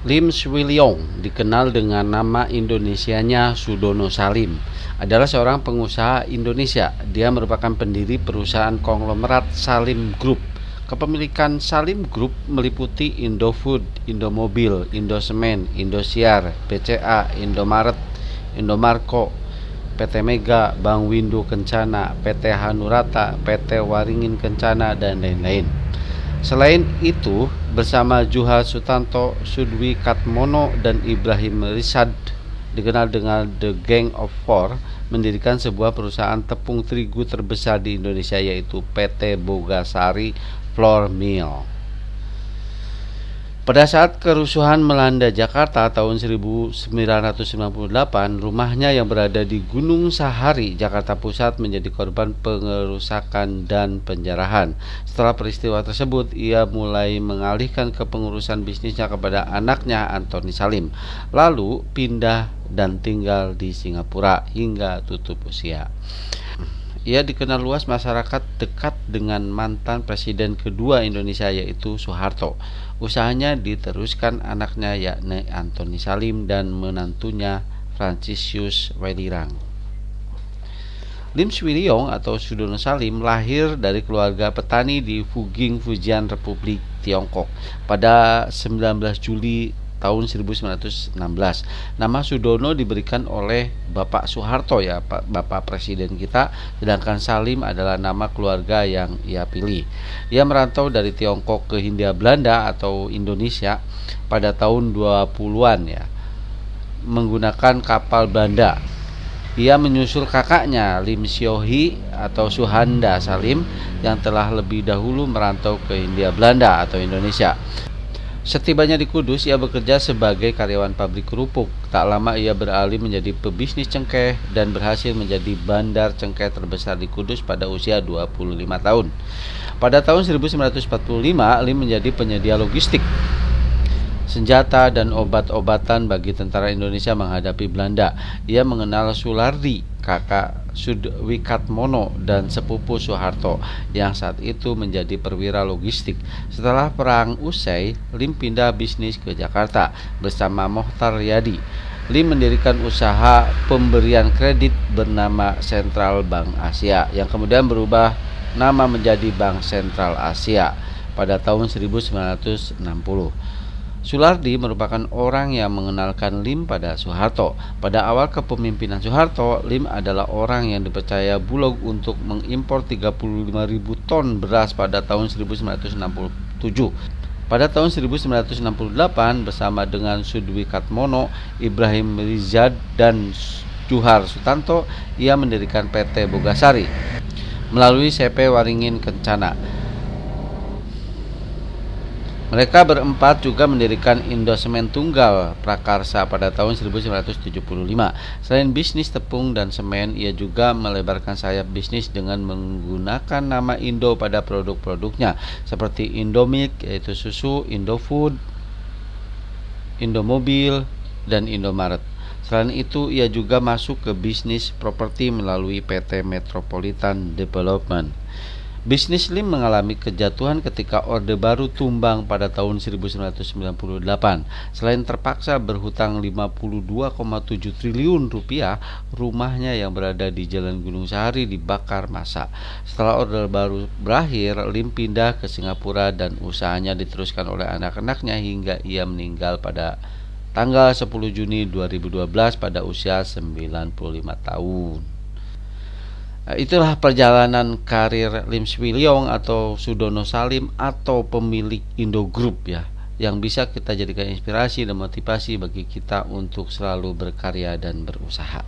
Lim Swee Lyong, dikenal dengan nama Indonesianya Sudono Salim, adalah seorang pengusaha Indonesia. Dia merupakan pendiri perusahaan konglomerat Salim Group. Kepemilikan Salim Group meliputi Indofood, Indomobil, Indosemen, Indosiar, BCA, Indomaret, Indomarko, PT Mega, Bank Windu Kencana, PT Hanurata, PT Waringin Kencana, dan lain-lain. Selain itu, bersama Juha Sutanto, Sudwi Katmono, dan Ibrahim Rishad, dikenal dengan The Gang of Four, mendirikan sebuah perusahaan tepung terigu terbesar di Indonesia, yaitu PT Bogasari Flour Mill. Pada saat kerusuhan melanda Jakarta tahun 1998, rumahnya yang berada di Gunung Sahari, Jakarta Pusat, menjadi korban pengerusakan dan penjarahan. Setelah peristiwa tersebut, ia mulai mengalihkan kepengurusan bisnisnya kepada anaknya Antoni Salim, lalu pindah dan tinggal di Singapura hingga tutup usia. Ia dikenal luas masyarakat dekat dengan mantan presiden kedua Indonesia, yaitu Soeharto. Usahanya diteruskan anaknya, yakni Antoni Salim, dan menantunya Fransisius Welirang. Lim Swee Lyong atau Sudono Salim lahir dari keluarga petani di Fuging, Fujian, Republik Tiongkok pada 19 Juli tahun 1916. Nama Sudono diberikan oleh Bapak Soeharto, ya, Bapak Presiden kita, sedangkan Salim adalah nama keluarga yang ia pilih. Ia merantau dari Tiongkok ke Hindia Belanda atau Indonesia pada tahun 20-an, ya, menggunakan kapal Belanda. Ia menyusul kakaknya Lim Siohi atau Suhanda Salim yang telah lebih dahulu merantau ke Hindia Belanda atau Indonesia. Setibanya di Kudus, ia bekerja sebagai karyawan pabrik kerupuk. Tak lama ia beralih menjadi pebisnis cengkeh dan berhasil menjadi bandar cengkeh terbesar di Kudus pada usia 25 tahun. Pada tahun 1945, Lim menjadi penyedia logistik, senjata, dan obat-obatan bagi tentara Indonesia menghadapi Belanda. Ia mengenal Sulardi, kakak Sudwi Katmono dan sepupu Soeharto, yang saat itu menjadi perwira logistik. Setelah perang usai, Lim pindah bisnis ke Jakarta bersama Mohtar Riyadi. Lim mendirikan usaha pemberian kredit bernama Sentral Bank Asia, yang kemudian berubah nama menjadi Bank Sentral Asia pada tahun 1960. Sulardi merupakan orang yang mengenalkan Lim pada Soeharto. Pada awal kepemimpinan Soeharto, Lim adalah orang yang dipercaya Bulog untuk mengimpor 35.000 ton beras pada tahun 1967. Pada tahun 1968, bersama dengan Sudwi Katmono, Ibrahim Rishad, dan Juha Sutanto, ia mendirikan PT Bogasari melalui CP Waringin Kencana. Mereka berempat juga mendirikan Indosemen Tunggal Prakarsa pada tahun 1975. Selain bisnis tepung dan semen, ia juga melebarkan sayap bisnis dengan menggunakan nama Indo pada produk-produknya seperti Indomilk, yaitu susu, Indofood, Indomobil, dan Indomaret. Selain itu, ia juga masuk ke bisnis properti melalui PT Metropolitan Development. Bisnis Lim mengalami kejatuhan ketika Orde Baru tumbang pada tahun 1998. Selain terpaksa berhutang 52,7 triliun rupiah, rumahnya yang berada di Jalan Gunung Sahari dibakar massa. Setelah Orde Baru berakhir, Lim pindah ke Singapura dan usahanya diteruskan oleh anak-anaknya hingga ia meninggal pada tanggal 10 Juni 2012 pada usia 95 tahun. Itulah perjalanan karir Lim Swee Lyong atau Sudono Salim atau pemilik Indo Group, ya, yang bisa kita jadikan inspirasi dan motivasi bagi kita untuk selalu berkarya dan berusaha.